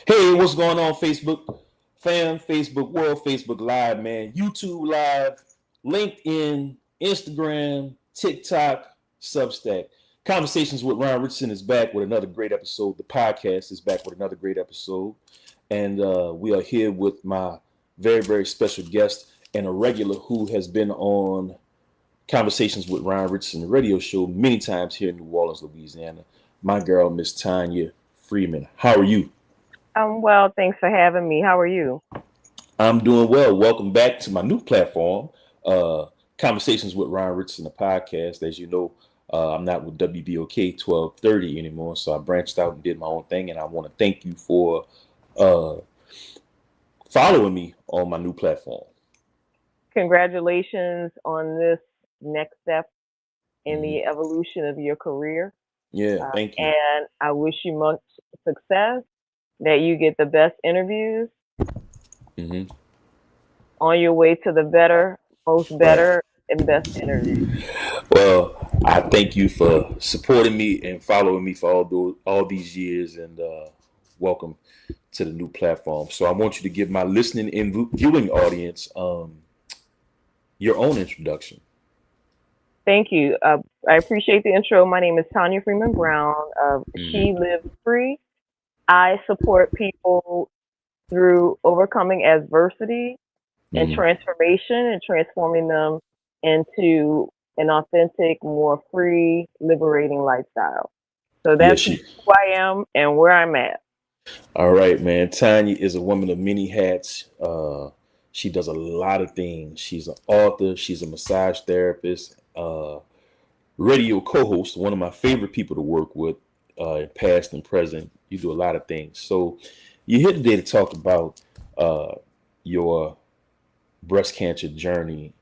Hey, what's going on, Facebook fam, Facebook world, Facebook Live, man, YouTube Live, LinkedIn, Instagram, TikTok, Substack. Conversations with Ron Richardson is back with another great episode. The podcast is back with another great episode. And we are here with my very, very special guest and a regular who has been on Conversations with Ron Richardson, the radio show, many times here in New Orleans, Louisiana. My girl, Miss Tonya Freeman. How are you? Well, thanks for having me. How are you? I'm doing well. Welcome back to my new platform, uh, Conversations with Ron Richardson, the podcast. As you know, I'm not with WBOK 1230 anymore, so I branched out and did my own thing. And I want to thank you for uh, following me on my new platform. Congratulations on this next step in Hmm. the evolution of your career. Yeah, thank you. And I wish you much success, that you get the best interviews Hmm. on your way to the better, most Right. better, and best interviews. Well, I thank you for supporting me and following me for all these years, and welcome to the new platform. So I want you to give my listening and viewing audience your own introduction. Thank you. I appreciate the intro. My name is Tonya Freeman Brown. She Hmm. lives free. I support people through overcoming adversity and Hmm. transformation and transforming them into an authentic, more free, liberating lifestyle. So Yeah, that's who she. I am and where I'm at. All right, man. Tanya is a woman of many hats. She does a lot of things. She's an author. She's a massage therapist, radio co-host. One of my favorite people to work with, past and present. You do a lot of things. So you're here today to talk about uh, your breast cancer journey,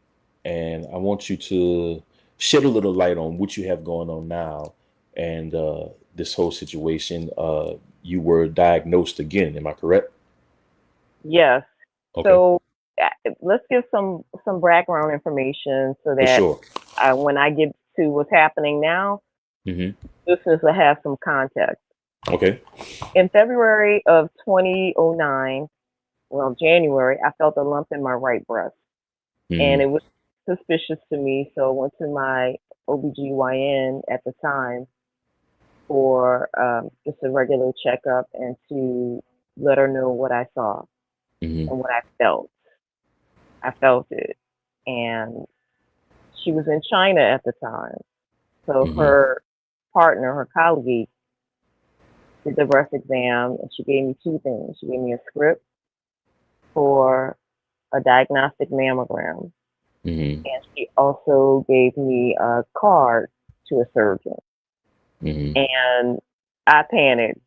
and I want you to shed a little light on what you have going on now and this whole situation. You were diagnosed again, am I correct? Yes. Okay, So let's give some background information so for that sure. when I get to what's happening now, Hmm. listeners will have some context. Okay. In February of 2009, well, January, I felt a lump in my right breast, and Hmm. it was suspicious to me. So I went to my OBGYN at the time for just a regular checkup and to let her know what I saw Hmm. and what I felt. I felt it. And she was in China at the time. So Hmm. her partner, her colleague, did the breast exam and she gave me two things. She gave me a script for a diagnostic mammogram, Hmm. and she also gave me a card to a surgeon. Hmm. And I panicked.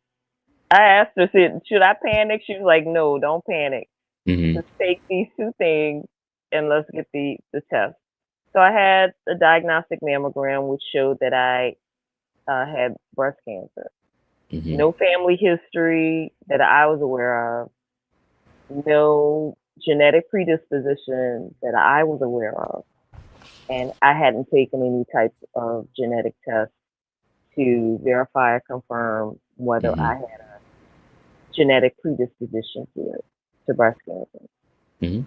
I asked her, should I panic? She was like, no, don't panic. Hmm. Just take these two things and let's get the test. So I had a diagnostic mammogram, which showed that I had breast cancer. Hmm. No family history that I was aware of, no genetic predisposition that I was aware of, and I hadn't taken any type of genetic test to verify or confirm whether Hmm. I had a genetic predisposition to it, to breast cancer. Hmm.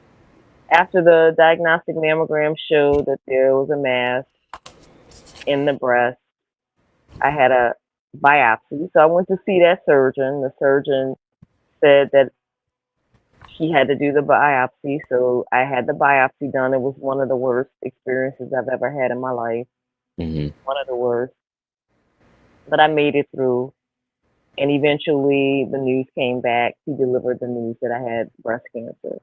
After the diagnostic mammogram showed that there was a mass in the breast, I had a biopsy. So I went to see that surgeon. The surgeon said that he had to do the biopsy. So I had the biopsy done. It was one of the worst experiences I've ever had in my life. Hmm. One of the worst. But I made it through. And eventually the news came back. He delivered the news that I had breast cancer.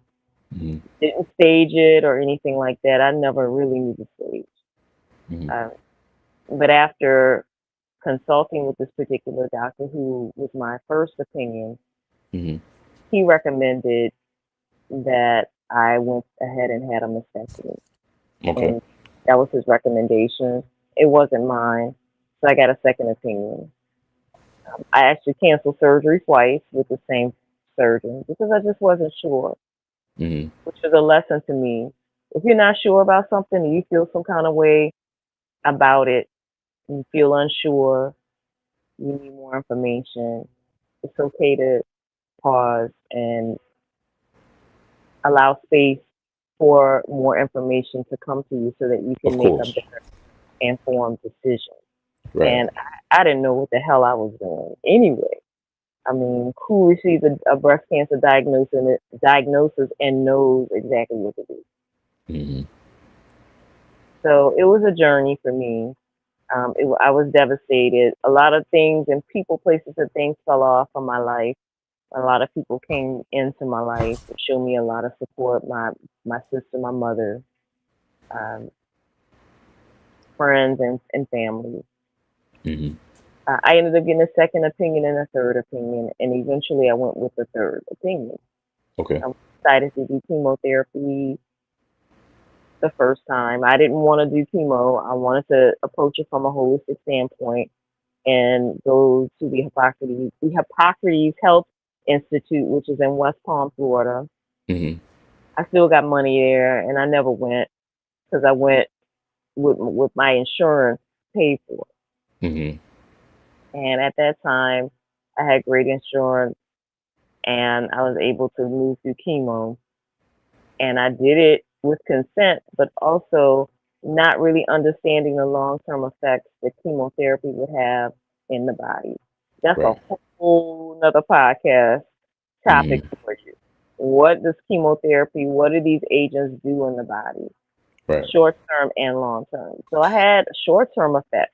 Hmm. Didn't stage it or anything like that. I never really knew the stage. Hmm. Uh, but after consulting with this particular doctor, who was my first opinion, Hmm. he recommended that I went ahead and had a mastectomy. Okay. And that was his recommendation. It wasn't mine. So I got a second opinion. I actually canceled surgery twice with the same surgeon because I just wasn't sure, Hmm. which was a lesson to me. If you're not sure about something and you feel some kind of way about it, you feel unsure, you need more information, it's okay to pause and allow space for more information to come to you so that you Of can make a course. better informed decision. Right. And I didn't know what the hell I was doing anyway. I mean, who receives a breast cancer diagnosis and knows exactly what to do? Hmm. So it was a journey for me. I was devastated. A lot of things and people, places, and things fell off from my life. A lot of people came into my life to show me a lot of support. My sister, my mother, um, friends, and family. Hmm. I ended up getting a second opinion and a third opinion, and eventually I went with the third opinion. Okay. I decided to do chemotherapy the first time. I didn't want to do chemo. I wanted to approach it from a holistic standpoint and go to the Hippocrates Health Institute, which is in West Palm, Florida. Hmm. I still got money there, and I never went because I went with my insurance paid for. Hmm. And at that time, I had great insurance, and I was able to move through chemo. And I did it with consent, but also not really understanding the long term effects that chemotherapy would have in the body. That's a Right. whole nother podcast topic Hmm. for you. What does chemotherapy, what do these agents do in the body, Right. short term and long term? So I had short term effects.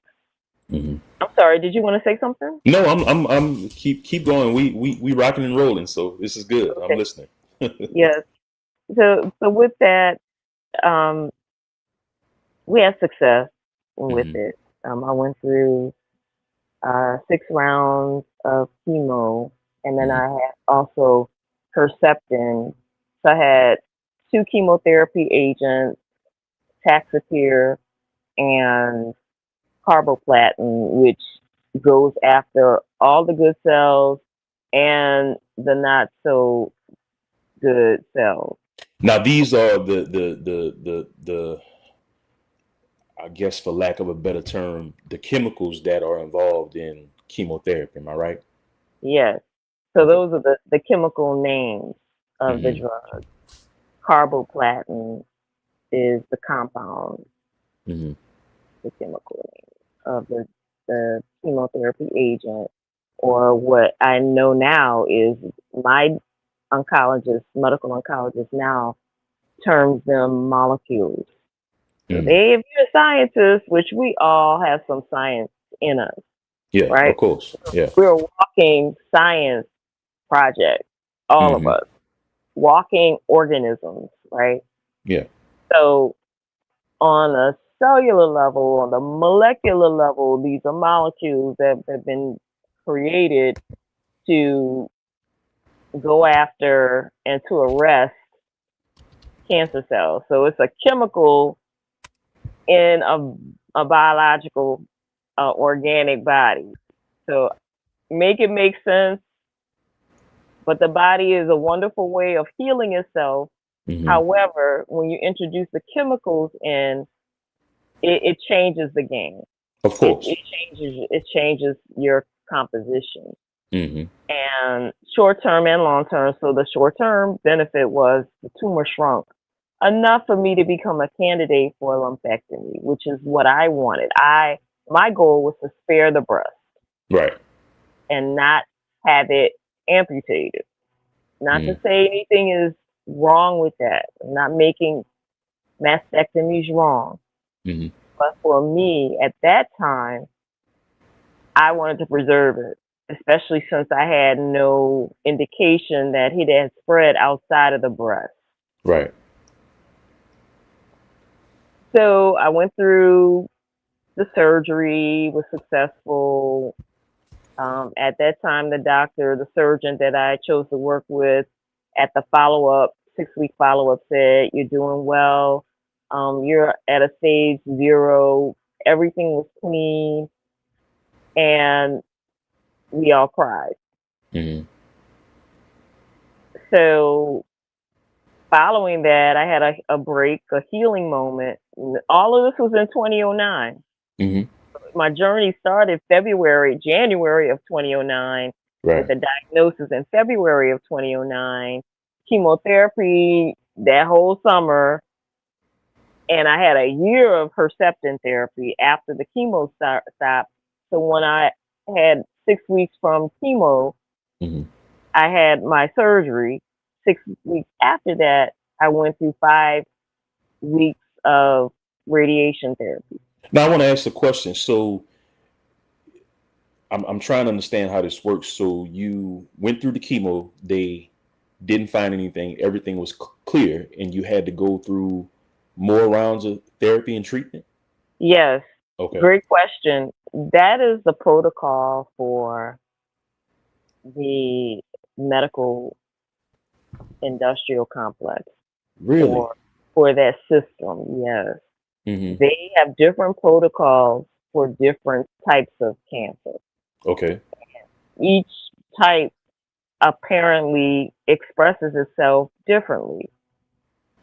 Hmm. I'm sorry, did you want to say something? No, I'm keep going. We rocking and rolling, so this is good. I'm Okay. listening. Yes. So with that, um, we had success with Hmm. it. I went through 6 rounds of chemo, and then Hmm. I had also Herceptin. So I had two chemotherapy agents, Taxotere and carboplatin, which goes after all the good cells and the not so good cells. Now these are the I guess for lack of a better term, the chemicals that are involved in chemotherapy. Am I right? Yes. So Okay. those are the chemical names of the Hmm. drug. Carboplatin is the compound, Hmm. the chemical name of the chemotherapy agent, or what I know now is my medical oncologist now terms them molecules. So Hmm. they, if you're a scientist, which we all have some science in us, Yeah, right? of course. Yeah. We're a walking science project, all of Hmm. us, walking organisms, right? Yeah. So on a cellular level, on the molecular level, these are molecules that have been created to go after and to arrest cancer cells. So it's a chemical in a biological, organic body. So make it make sense. But the body is a wonderful way of healing itself. Hmm. However, when you introduce the chemicals in, it changes the game. Of It, course. it it changes your composition. Hmm. And short term and long term. So the short term benefit was the tumor shrunk enough for me to become a candidate for a lumpectomy, which is what I wanted. My goal was to spare the breast Right. and not have it amputated. Not to Mm. say anything is wrong with that. I'm not making mastectomies wrong. Hmm. But for me, at that time, I wanted to preserve it, especially since I had no indication that it had spread outside of the breast. Right. So I went through the surgery, was successful. At that time, the surgeon that I chose to work with at the follow up, 6 week follow up, said, "You're doing well. You're at a stage 0. Everything was clean." And we all cried. Hmm. So following that, I had a break, a healing moment. All of this was in 2009. Hmm. My journey started January of 2009, with Right. a diagnosis in February of 2009, chemotherapy that whole summer, and I had a year of Herceptin therapy after the chemo stopped. So when I had 6 weeks from chemo, Hmm. I had my surgery. 6 weeks after that, I went through 5 weeks of radiation therapy. Now I want to ask a question. So I'm trying to understand how this works. So you went through the chemo, they didn't find anything, everything was clear, and you had to go through more rounds of therapy and treatment. Yes, Okay. great question. That is the protocol for the medical industrial complex Really? for that system. Yes, Hmm. they have different protocols for different types of cancer. Okay. Each type apparently expresses itself differently.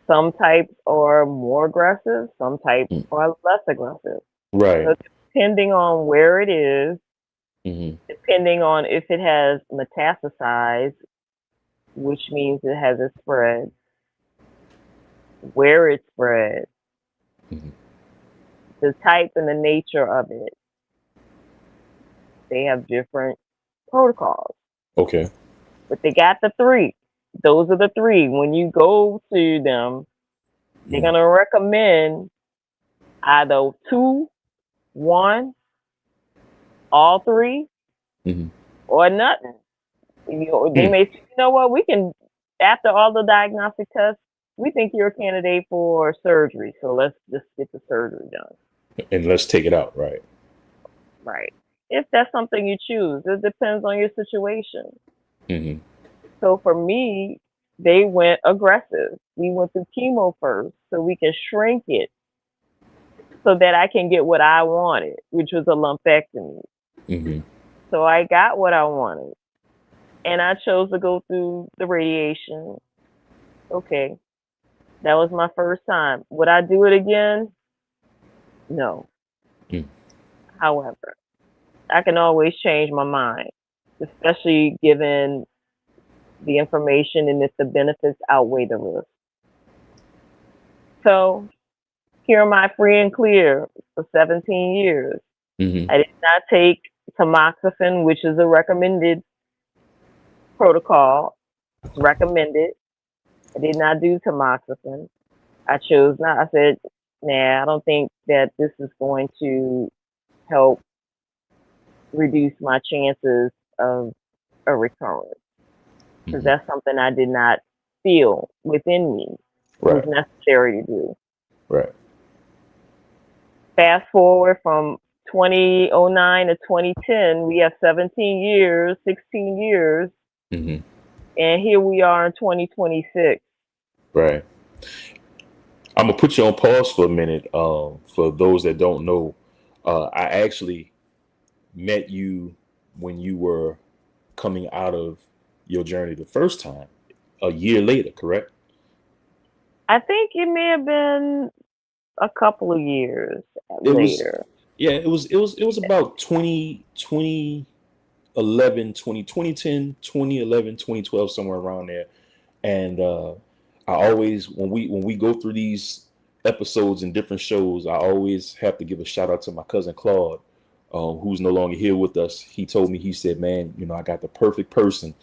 Some types are more aggressive, some types Mm. are less aggressive. Right. So depending on where it is, Hmm. depending on if it has metastasized, which means it has a spread, where it spread, Hmm. the type and the nature of it, they have different protocols. Okay. But they got the three. Those are the three. When you go to them, they're Mm. gonna recommend either two, one, all three, Hmm. or nothing. They Mm. may say, you know what, we can, after all the diagnostic tests, we think you're a candidate for surgery. So let's just get the surgery done. And let's take it out. Right. Right. If that's something you choose, it depends on your situation. Hmm. So for me, they went aggressive. We went through chemo first so we can shrink it so that I can get what I wanted, which was a lumpectomy. Hmm. So I got what I wanted. And I chose to go through the radiation. Okay. That was my first time. Would I do it again? No. Mm. However, I can always change my mind, especially given the information and if the benefits outweigh the risk. So here am I free and clear for 17 years. Hmm. I did not take tamoxifen, which is a recommended protocol. It's recommended. I did not do tamoxifen. I chose not. I said, nah, I don't think that this is going to help reduce my chances of a recurrence because Hmm. that's something I did not feel within me was Right. necessary to do. Right. Fast forward from 2009 to 2010, we have 17 years, 16 years, Hmm. and here we are in 2026. Right. I'm gonna put you on pause for a minute. For those that don't know, I actually met you when you were coming out of your journey the first time, a year later, correct? I think it may have been a couple of years It was, later. yeah, it was about 2011, 2010, 2011, 2012, somewhere around there. And I always, when we go through these episodes and different shows, I always have to give a shout out to my cousin Claude, who's no longer here with us. He told me, he said, man, I got the perfect person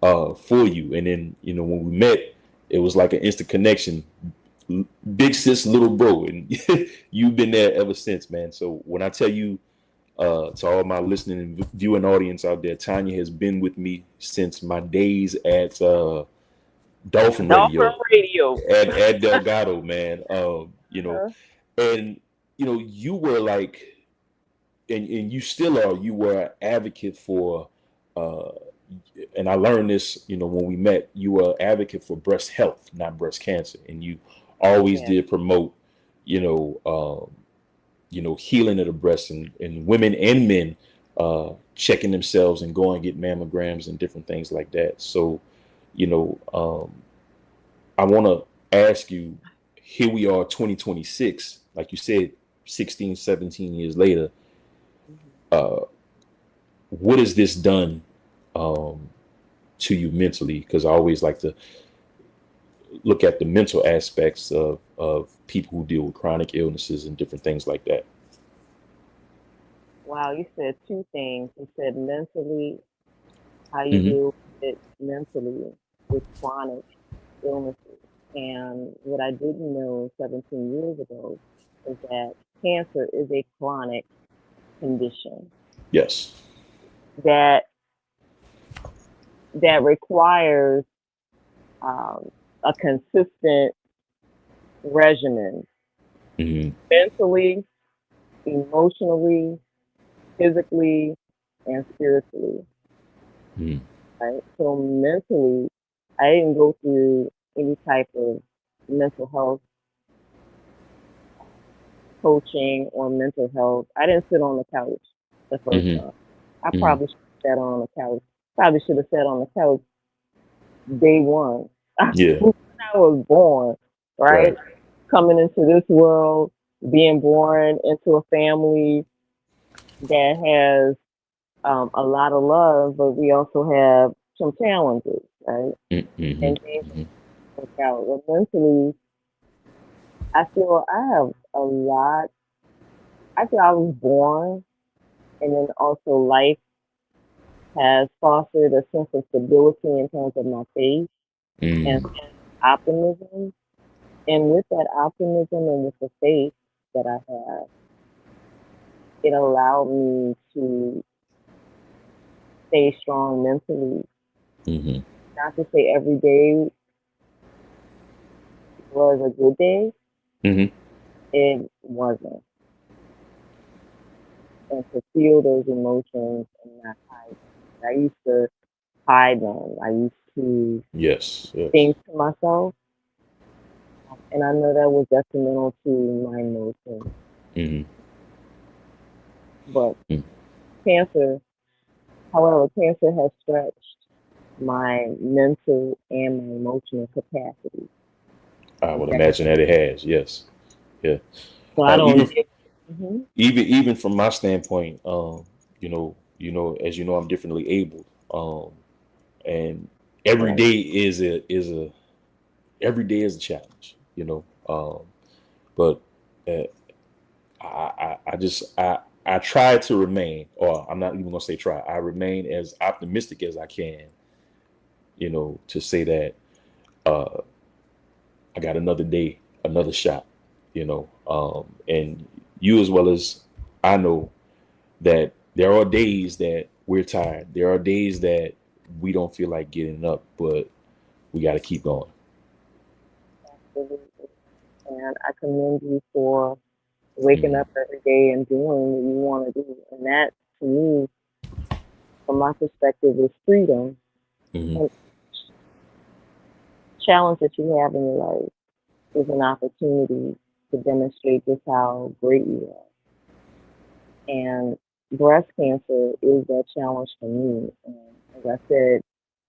for you. And then, when we met, it was like an instant connection. Big sis, little bro, and you've been there ever since, man. So when I tell you, to all my listening and viewing audience out there, Tonya has been with me since my days at Dolphin Dolphin Radio Radio. at Delgado, man. Uh-huh. And you were like, and you still are, you were an advocate for, uh, and I learned this, when we met, you were an advocate for breast health, not breast cancer, and you always Yeah. did promote, you know, um, healing of the breast, and women and men checking themselves and going and get mammograms and different things like that. So, I want to ask you, here we are 2026, like you said, 16, 17 years later. Mhm. uh, what has this done to you mentally, because I always like to look at the mental aspects of people who deal with chronic illnesses and different things like that. Wow, you said two things. You said mentally, how you Hmm. deal with it mentally with chronic illnesses. And what I didn't know 17 years ago is that cancer is a chronic condition Yes. that requires um, a consistent regimen Hmm. mentally, emotionally, physically, and spiritually. Hmm. Right. So mentally, I didn't go through any type of mental health coaching or mental health. I didn't sit on the couch the first Hmm. time. I Hmm. probably should have sat on the couch. Probably should have sat on the couch day one. Yeah. When I was born, right? Right. Coming into this world, being born into a family that has a lot of love, but we also have some challenges, right? Hmm. And things work out. But mentally, I feel I have a lot. I feel I was born, and then also life has fostered a sense of stability in terms of my faith and Hmm. optimism. And with that optimism and with the faith that I have, it allowed me to stay strong mentally. Hmm. Not to say every day was a good day, Hmm. it wasn't. And to feel those emotions and not hide them. I used to hide them. I used to Yes. Yes. think to myself, and I know that was detrimental to my emotions. Hmm. But cancer, however, cancer has stretched my mental and my emotional capacity. I would Okay, imagine that it has. Yes. Yeah. so I don't Even get. Hmm. even from my standpoint, as you know, I'm differently able, and every Right. day is a challenge. But uh, I try to remain, or I'm not even gonna say try. I remain as optimistic as I can. To say that uh, I got another day, another shot. And you as well as I know that there are days that we're tired. There are days that we don't feel like getting up, but we got to keep going. Absolutely. And I commend you for waking Hmm. up every day and doing what you want to do. And that, to me, from my perspective, is freedom. Hmm. And challenge that you have in your life is an opportunity to demonstrate just how great you are. And breast cancer is that challenge for me. And as I said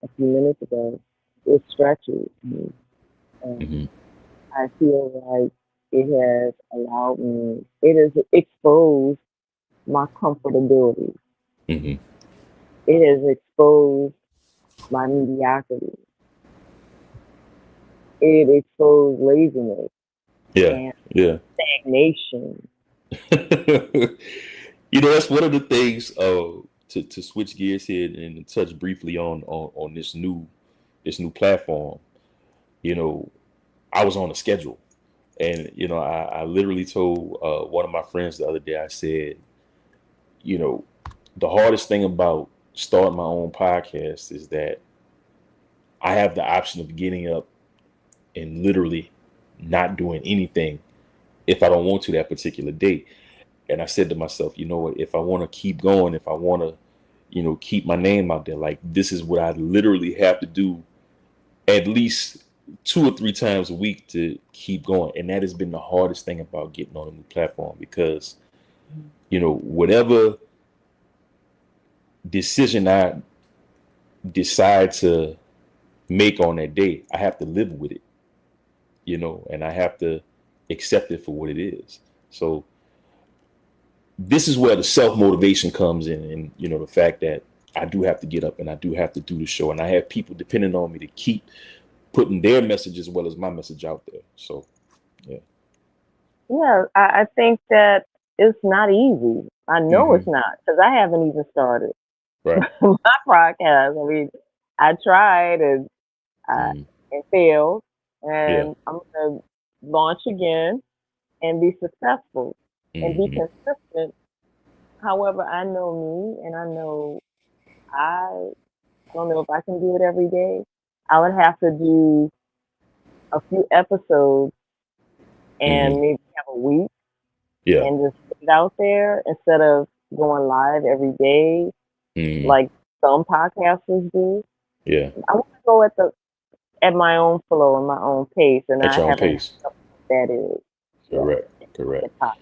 a few minutes ago, it stretches me. And Hmm. I feel like it has allowed me, it has exposed my comfortability. Hmm. It has exposed my mediocrity. It exposed laziness Yeah, and yeah. stagnation. That's one of the things. To switch gears here and touch briefly on this new platform. You know, I was on a schedule, and I literally told one of my friends the other day. I said, you know, the hardest thing about starting my own podcast is that I have the option of getting up and literally not doing anything if I don't want to that particular day. And I said to myself, you know what, if I want to keep going, if I want to, keep my name out there, like this is what I literally have to do at least 2 or 3 times a week to keep going. And that has been the hardest thing about getting on a new platform because, whatever decision I decide to make on that day, I have to live with it, and I have to accept it for what it is. So this is where the self motivation comes in, and the fact that I do have to get up and I do have to do the show, and I have people depending on me to keep putting their message as well as my message out there. So yeah. Yeah, I think that it's not easy. I know Hmm. it's not because I haven't even started Right. my podcast. I mean, I tried I Mm. and failed, Yeah. and I'm gonna launch again and be successful and be Hmm. consistent. However, I know me, and I know I don't know if I can do it every day. I would have to do a few episodes Hmm. and maybe have a week Yeah. and just put it out there instead of going live every day Hmm. like some podcasters do. Yeah. I want to go at my own flow and my own pace, and At I your own haven't pace. that is yet Correct. the Correct. podcast.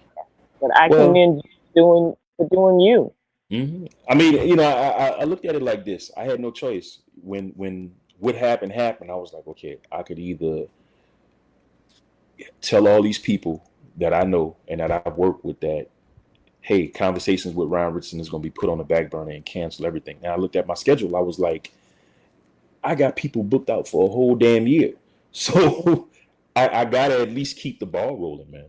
But I Well, commend you for doing you. I mean, I looked at it like this. I had no choice when what happened. I was like, okay, I could either tell all these people that I know and that I've worked with that, hey, conversations with Ron Richardson is going to be put on the back burner and cancel everything. Now I looked at my schedule. I was like, I got people booked out for a whole damn year, so I gotta at least keep the ball rolling, man.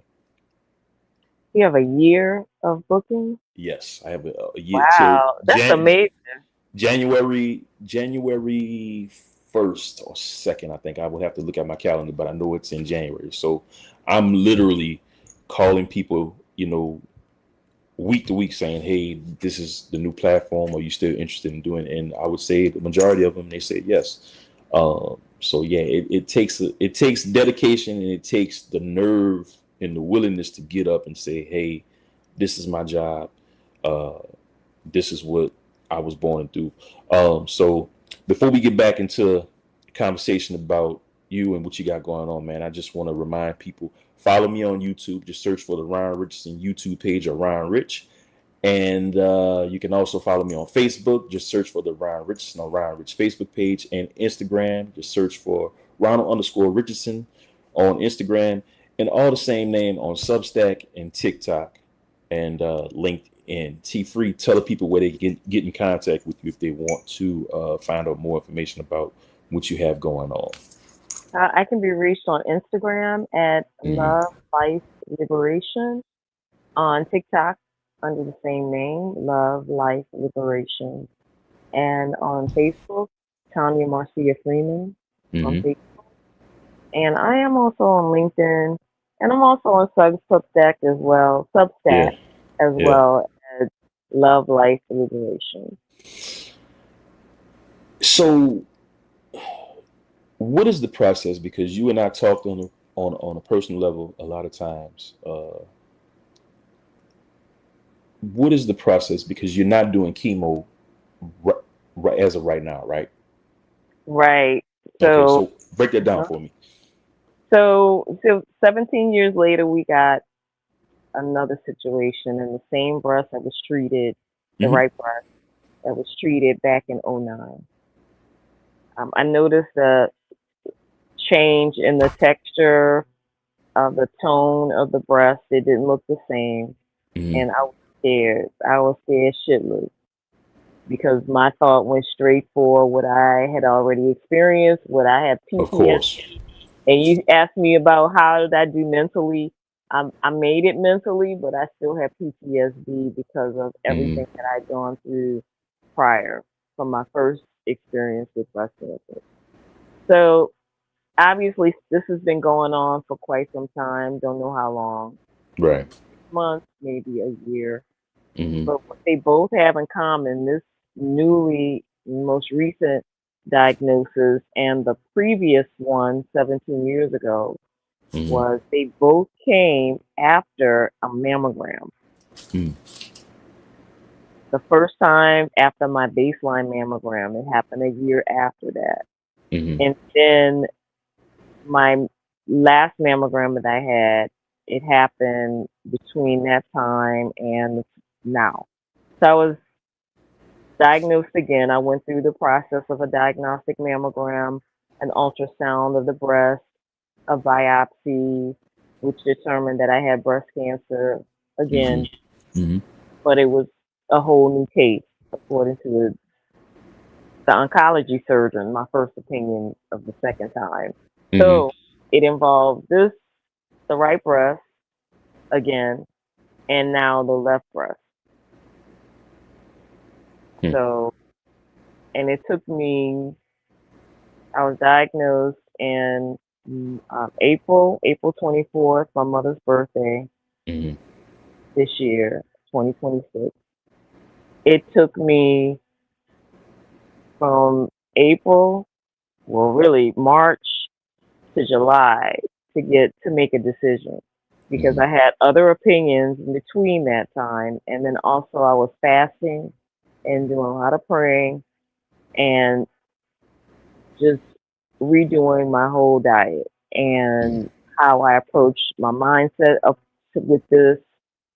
You have a year of booking. Yes, I have a year till Wow, that's amazing. January 1st or 2nd. I think I would have to look at my calendar, but I know it's in January. So I'm literally calling people, week to week, saying, "Hey, this is the new platform. Are you still interested in doing it?" And I would say the majority of them they said yes. So yeah, it takes dedication and it takes the nerve and the willingness to get up and say, "Hey, this is my job. Uh, this is what I was born to do." So before we get back into the conversation about you and what you got going on, man, I just want to remind people, follow me on YouTube. Just search for the Ron Richardson YouTube page or Ron Rich. And you can also follow me on Facebook. Just search for the Ron Richardson or Ron Rich Facebook page, and Instagram. Just search for Ronald_Richardson on Instagram, and all the same name on Substack and TikTok and LinkedIn. T Free, tell the people where they can get in contact with you if they want to find out more information about what you have going on. I can be reached on Instagram at Hmm. Love Life Liberation, on TikTok under the same name, Love Life Liberation, and on Facebook, Tonya Marcia Freeman on Hmm. Facebook. And I am also on LinkedIn, and I'm also on Yeah, Substack as yeah. well as Love Life Liberation. So what is the process? Because you and I talked on a personal level a lot of times. What is the process? Because you're not doing chemo right, right as of right now, right? Right. Okay, So, so break that down uh-huh. for me. so 17 years later, we got another situation in the same breast that was treated, the Hmm. right breast that was treated back in '09. I noticed a change in the texture of the tone of the breast. It didn't look the same, Hmm. and I was scared. I was scared shitless because my thought went straight for what I had already experienced, what I had Of PTSD. course. And you asked me about how did I do mentally. I made it mentally, but I still have PTSD because of Hmm. everything that I'd gone through prior from my first experience with breast cancer. So obviously, this has been going on for quite some time. Don't know how long, Right. months, maybe a year. Hmm. But what they both have in common, this most recent diagnosis and the previous one 17 years ago, Hmm. was they both came after a mammogram. Hmm. The first time after my baseline mammogram, it happened a year after that. Hmm. And then my last mammogram that I had, it happened between that time and now. So I was diagnosed again. I went through the process of a diagnostic mammogram, an ultrasound of the breast, a biopsy, which determined that I had breast cancer Hmm. again, Hmm. but it was a whole new case according to the oncology surgeon, my first opinion of the second time. Mm-hmm. So it involved the right breast again, and now the left breast. Hmm. So, and it took me, I was diagnosed in April 24th, my mother's birthday Mm-hmm. this year, 2026. It took me from April, well, really March to July to make a decision because Mm-hmm. I had other opinions in between that time. And then also I was fasting and doing a lot of praying and just redoing my whole diet and how I approached my mindset with this,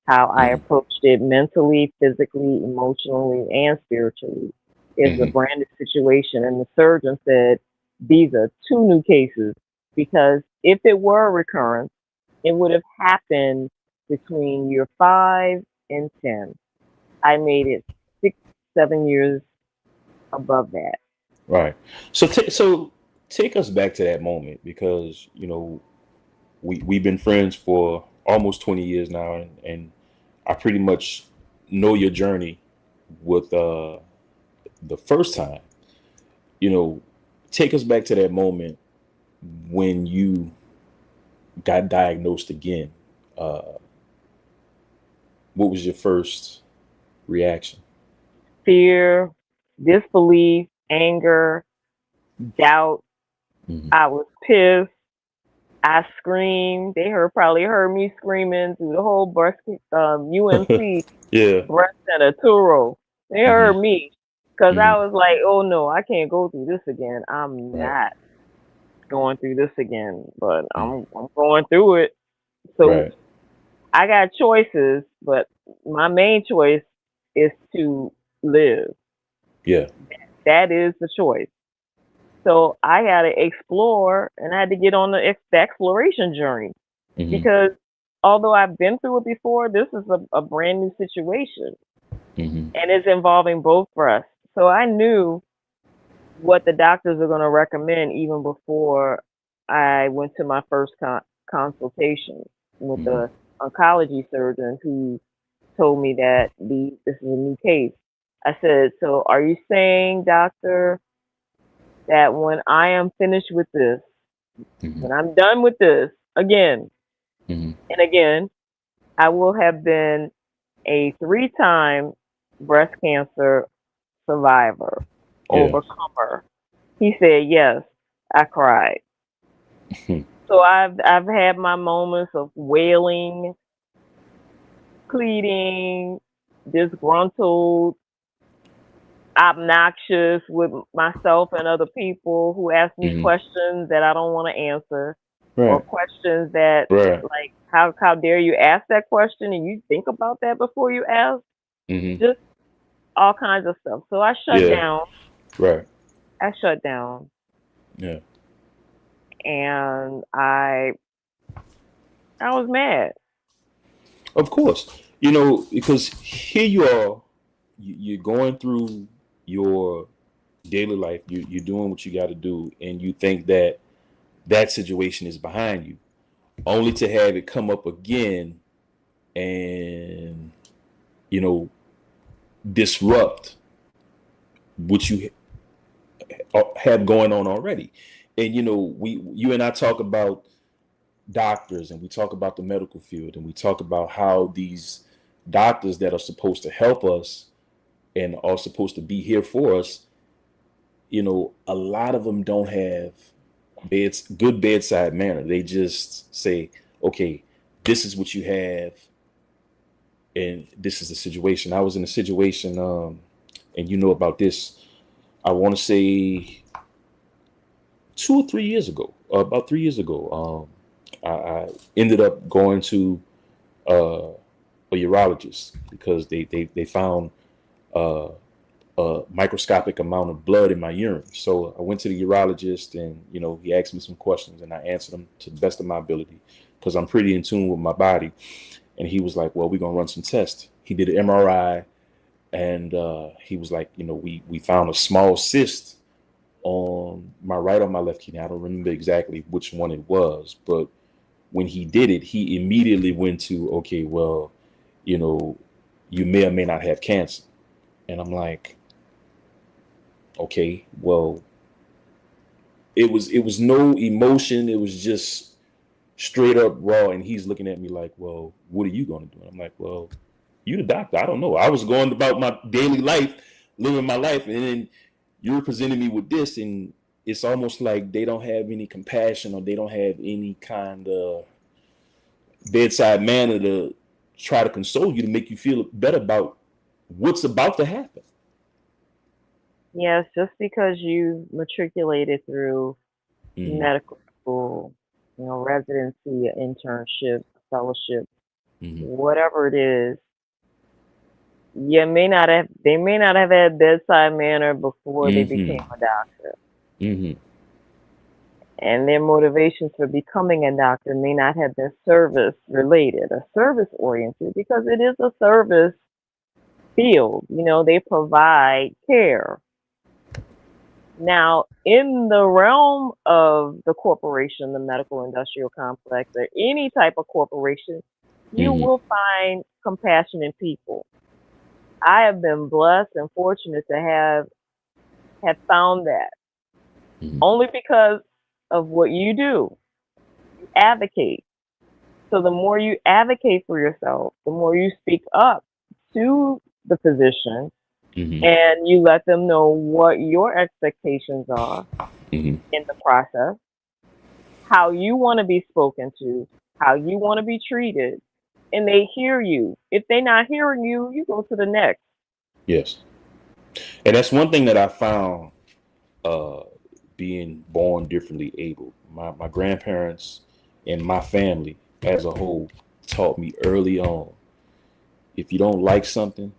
how I Mm-hmm. approached it mentally, physically, emotionally, and spiritually. Is a Mm-hmm. brand new situation. And the surgeon said, these are two new cases because if it were a recurrence, it would have happened between year 5 and 10. I made it 6, 7 years above that. Right. So take us back to that moment because we've been friends for almost 20 years now, and I pretty much know your journey with the first time. You know, take us back to that moment when you got diagnosed again. Uh, what was your first reaction? Fear, disbelief, anger, doubt. Hmm. I was pissed. I screamed. They probably heard me screaming through the whole UNC Yeah. breast center Turo. They Hmm. heard me because Hmm. I was like, oh no, I can't go through this again. I'm Right. not going through this again, but Mm. I'm going through it. So Right. I got choices, but my main choice is to live. Yeah. That is the choice. So I had to explore and I had to get on the exploration journey Hmm. because although I've been through it before, this is a brand new situation Hmm. and it's involving both breasts. So I knew what the doctors are going to recommend even before I went to my first consultation with Hmm. the oncology surgeon who told me that this is a new case. I said, so are you saying, doctor, that when I am finished with this, Hmm. when I'm done with this again Hmm. and again, I will have been a 3-time breast cancer survivor, Yeah. overcomer? He said, yes. I cried. So I've had my moments of wailing, pleading, disgruntled, obnoxious with myself and other people who ask me Hmm. questions that I don't want to answer or Right. questions that Right. like how dare you ask that question and you think about that before you ask? Hmm. Just all kinds of stuff. So I shut Yeah. down. Right. I shut down Yeah. and I was mad. Of course. Because here you are, you're going through your daily life. You're doing what you got to do, and you think that that situation is behind you, only to have it come up again and you know disrupt what you have going on already. And you and I talk about doctors, and we talk about the medical field, and we talk about how these doctors that are supposed to help us and are supposed to be here for us, a lot of them don't have good bedside manner. They just say, okay, this is what you have, and this is the situation. I was in a situation, and you know about this. I want to say 2 or 3 years ago, about 3 years ago. I ended up going to uh, a urologist because they found uh, a microscopic amount of blood in my urine. So I went to the urologist, and he asked me some questions, and I answered them to the best of my ability because I'm pretty in tune with my body. And he was like, "Well, we're gonna run some tests." He did an MRI, And he was like, we found a small cyst on my right or my left kidney. I don't remember exactly which one it was, but when he did it, he immediately went to, okay, well, you know, you may or may not have cancer. And I'm like, okay, well, it was no emotion. It was just straight up raw. And he's looking at me like, well, what are you going to do? And I'm like, well, you the doctor. I don't know. I was going about my daily life, living my life, and then you're presenting me with this, and it's almost like they don't have any compassion or they don't have any kind of bedside manner to try to console you to make you feel better about what's about to happen. Yes, just because you matriculated through Mm-hmm. medical school, residency, internship, fellowship, Mm-hmm. whatever it is, they may not have had bedside manner before they Mm-hmm. became a doctor. Mm-hmm. And their motivations for becoming a doctor may not have been service related or service oriented because it is a service field. They provide care. Now, in the realm of the corporation, the medical industrial complex, or any type of corporation, you Mm-hmm. will find compassionate people. I have been blessed and fortunate to have found that Mm-hmm. only because of what you do. You advocate. So the more you advocate for yourself, the more you speak up to the physician Mm-hmm. and you let them know what your expectations are Mm-hmm. in the process, how you want to be spoken to, how you want to be treated, and they hear you. If they're not hearing you, you go to the next. Yes, and that's one thing that I found, uh, being born differently able. My grandparents and my family as a whole taught me early on, if you don't like something,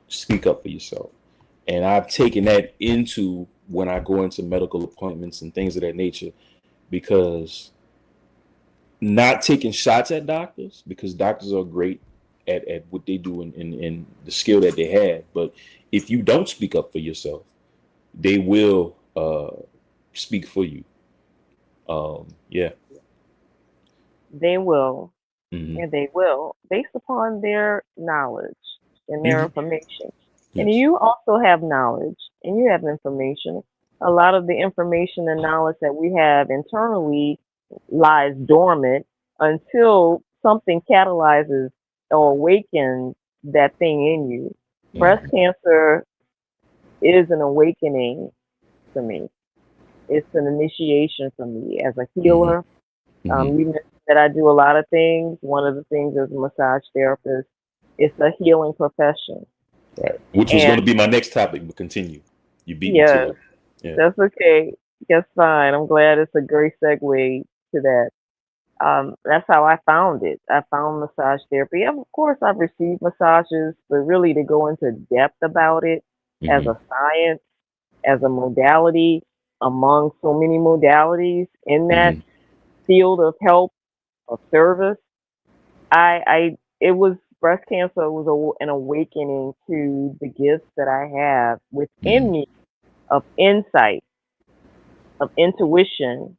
speak up for yourself. And I've taken that into when I go into medical appointments and things of that nature, because not taking shots at doctors, because doctors are great at what they do and the skill that they have. But if you don't speak up for yourself, they will speak for you. Yeah. They will, Hmm. and they will, based upon their knowledge and their Hmm. information. And Yes. you also have knowledge and you have information. A lot of the information and knowledge that we have internally lies dormant until something catalyzes or awakens that thing in you. Breast Hmm. cancer is an awakening to me. It's an initiation for me as a Hmm. healer. Hmm. You mentioned that I do a lot of things. One of the things as a massage therapist, it's a healing profession. Right. Which was And going to be my next topic, but continue. You beat me to yes, it. Yeah. that's okay. That's fine. I'm glad it's a great segue to that. That's how I found it. I found massage therapy. Of course, I've received massages, but really to go into depth about it as Hmm. a science, as a modality, among so many modalities in that Hmm. field of help, of service, it was breast cancer was an awakening to the gifts that I have within Hmm. me of insight, of intuition,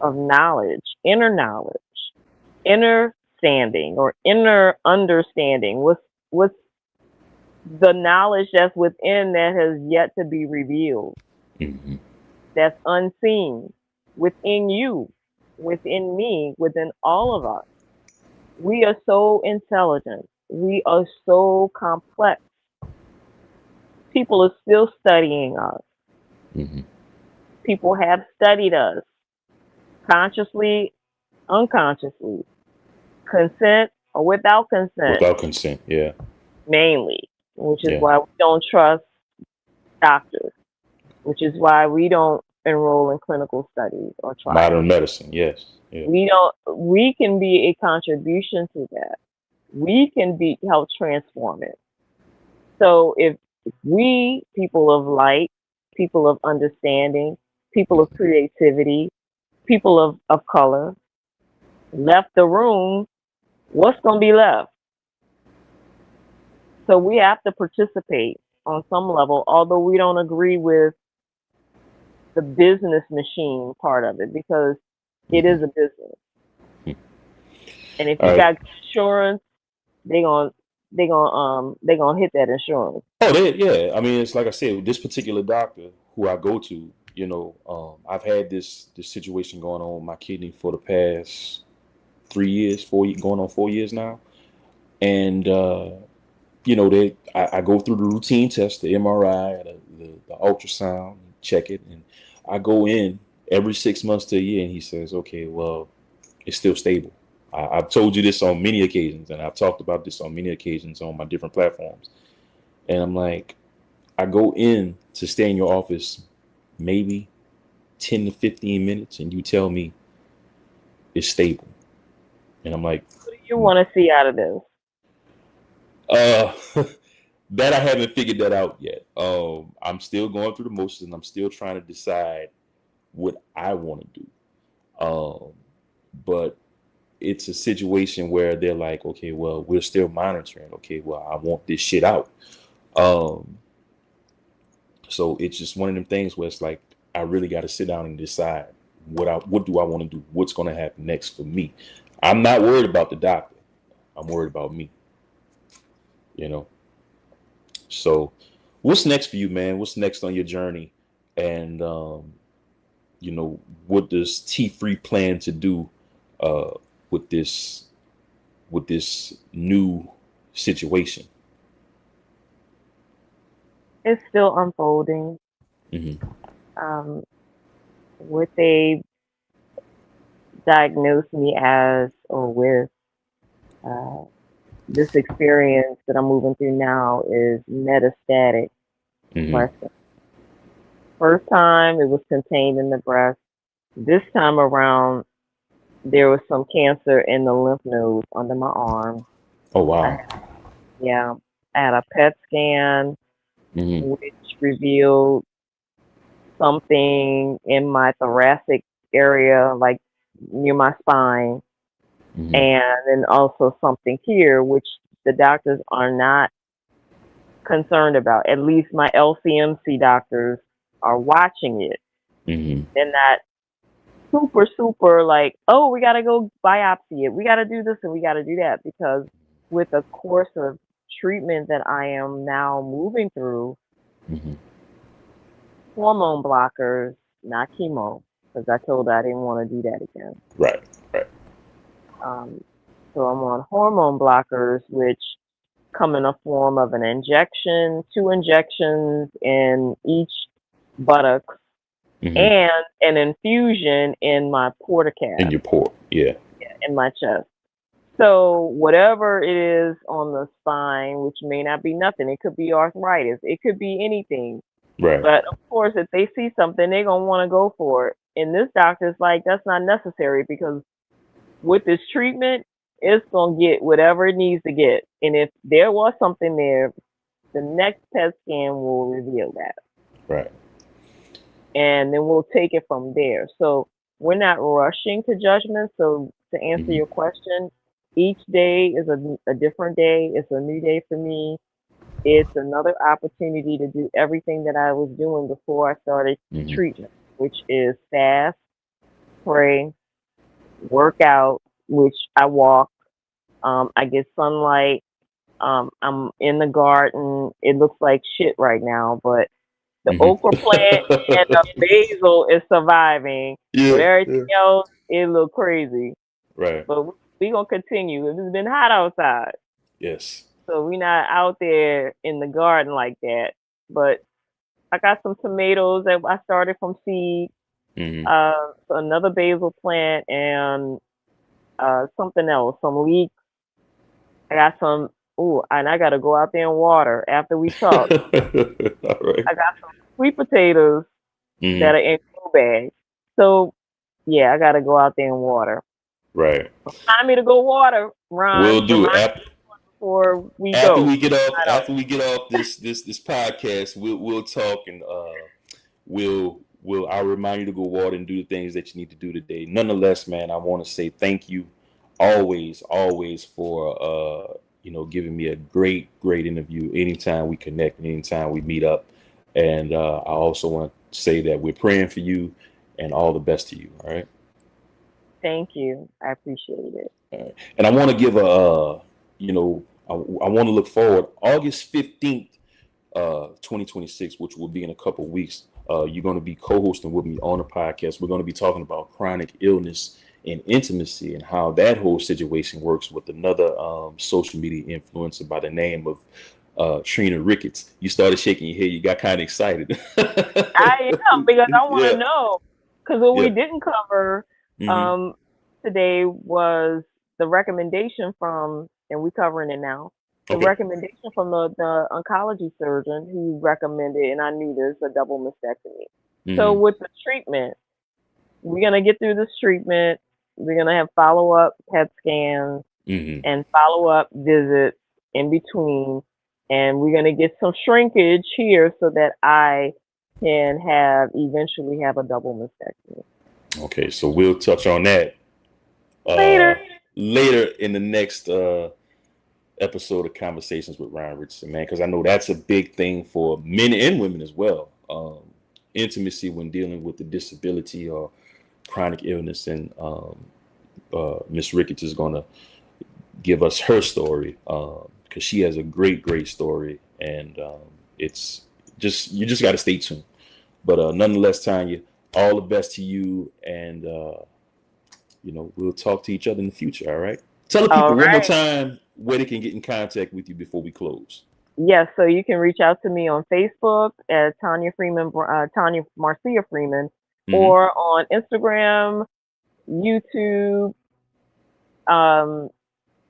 of knowledge, inner standing or inner understanding. What's the knowledge that's within that has yet to be revealed, Hmm. that's unseen within you, within me, within all of us. We are so intelligent. We are so complex. People are still studying us. Hmm. People have studied us consciously, unconsciously, consent or without consent, Without consent. Yeah. mainly, which is Yeah. why we don't trust doctors, which is why we don't enroll in clinical studies or trials. Modern medicine. Yes. Yeah. We can be a contribution to that. We can help transform it. So if we, people of light, people of understanding, people of creativity, people of color, left the room, what's going to be left? So we have to participate on some level, although we don't agree with the business machine part of it because it Mhm. is a business. And if All you right. got insurance, they gon' they gonna hit that insurance. Oh, yeah. I mean, it's like I said, this particular doctor who I go to, I've had this situation going on with my kidney for the past 3 years, going on 4 years now, and I go through the routine test, the MRI, the ultrasound, check it, and I go in every 6 months to a year, and he says, okay, well, it's still stable. I've told you this on many occasions, and I've talked about this on many occasions on my different platforms, and I'm like, I go in to stay in your office maybe 10 to 15 minutes, and you tell me it's stable, and I'm like, What do you want to see out of this? uh. That I haven't figured that out yet. I'm still going through the motions, and I'm still trying to decide what I want to do. Um, but it's a situation where they're like, okay, well, we're still monitoring. Okay, well, I want this shit out. Um, so it's just one of them things where it's like I really got to sit down and decide what do I want to do? What's going to happen next for me? I'm not worried about the doctor. I'm worried about me. You know. So, what's next for you, man? What's next on your journey? And what does T3 plan to do uh, with this new situation? It's still unfolding. Hmm. Um, what they diagnosed me as or with uh, this experience that I'm moving through now is metastatic Hmm. breast cancer. First time it was contained in the breast. This time around, there was some cancer in the lymph nodes under my arm. Oh I wow. had, yeah, I had a PET scan Hmm. which revealed something in my thoracic area, like near my spine, Hmm. and then also something here, which the doctors are not concerned about. At least my LCMC doctors are watching it. Hmm. They're not super like, oh, we got to go biopsy it. We got to do this and we got to do that because with the course of treatment that I am now moving through, Hmm. hormone blockers, not chemo, because I told her I didn't want to do that again. Right. Right. Um, so I'm on hormone blockers, which come in a form of an injection, two injections in each buttocks, Hmm. and an infusion in my In porticap, your port. Yeah. in my chest. So whatever it is on the spine, which may not be nothing, it could be arthritis, it could be anything. Right. But of course, if they see something, they're gonna want to go for it. And this doctor's like, that's not necessary because with this treatment, it's gonna get whatever it needs to get. And if there was something there, the next PET scan will reveal that, Right. and then we'll take it from there. So we're not rushing to judgment. So to answer Hmm. your question, each day is a different day. It's a new day for me. It's another opportunity to do everything that I was doing before I started Hmm. treatment, which is fast, pray, work out, which I walk. I get sunlight. I'm in the garden. It looks like shit right now, but the Hmm. okra plant and the basil is surviving. But Yeah. everything Yeah. else, it look crazy. Right. But we gonna continue. It's been hot outside, Yes. so we not out there in the garden like that. But I got some tomatoes that I started from seed, Hmm. another basil plant, and something else, some leeks. I got some. Ooh, and I gotta go out there and water after we talk. All right. I got some sweet potatoes Hmm. that are in grow bags. So yeah, I gotta go out there and water. Right. Remind me to go water, Ron. We'll do Remind it me before we after go. we get off. Sign off. After we get off this podcast, we'll talk, and I'll remind you to go water and do the things that you need to do today. Nonetheless, man, I want to say thank you always for giving me a great interview anytime we connect and anytime we meet up. And I also want to say that we're praying for you and all the best to you. All right. Thank you. I appreciate it. And I want to give I want to look forward. August 15th, 2026, which will be in a couple of weeks. You're going to be co-hosting with me on the podcast. We're going to be talking about chronic illness and intimacy and how that whole situation works with another social media influencer by the name of Tonya Ricketts. You started shaking your head. You got kind of excited. I am, because I want to know. Because what we Yeah. didn't cover Mhm. today was the recommendation from, and we're covering it now, the Okay. recommendation from the oncology surgeon who recommended, and I knew this, a double mastectomy. So Mhm. with the treatment, we're going to get through this treatment. We're going to have follow-up PET scans Mhm. and follow-up visits in between. And we're going to get some shrinkage here so that I can eventually have a double mastectomy. Okay, so we'll touch on that Later. later in the next episode of Conversations with Ron Richardson, man, because I know that's a big thing for men and women as well. Intimacy when dealing with the disability or chronic illness, and Miss Ricketts is going to give us her story because she has a great story, and it's you just got to stay tuned. But nonetheless, Tonya, all the best to you, and we'll talk to each other in the future. All right. Tell the All people one more right. time where they can get in contact with you before we close. Yes, so you can reach out to me on Facebook at Tonya Marcia Freeman, Mm-hmm. or on Instagram, YouTube, um,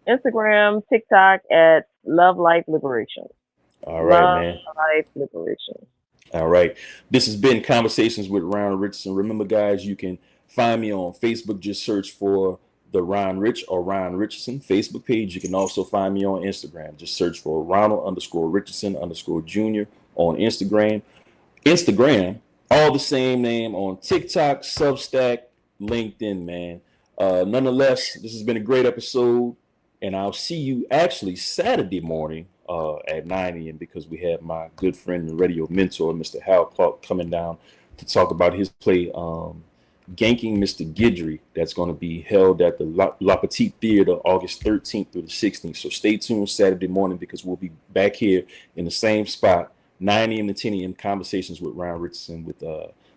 TikTok at Love Life Liberation. All right, Love man. Life Liberation. All right. This has been Conversations with Ron Richardson. Remember, guys, you can find me on Facebook. Just search for the Ron Rich or Ron Richardson Facebook page. You can also find me on Instagram. Just search for Ronald_Richardson_Jr. on Instagram. All the same name on TikTok, Substack, LinkedIn, man. Nonetheless, this has been a great episode, and I'll see you actually Saturday morning at 9 a.m. because we have my good friend and radio mentor, Mr. Hal Clark, coming down to talk about his play, Ganking Mr. Guidry. That's going to be held at the La Petite Theater August 13th through the 16th. So stay tuned Saturday morning because we'll be back here in the same spot, 9 a.m. to 10 a.m. Conversations with Ron Richardson with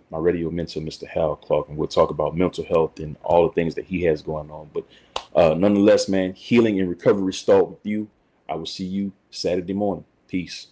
my radio mentor, Mr. Hal Clark, and we'll talk about mental health and all the things that he has going on. But nonetheless, man, healing and recovery start with you. I will see you Saturday morning. Peace.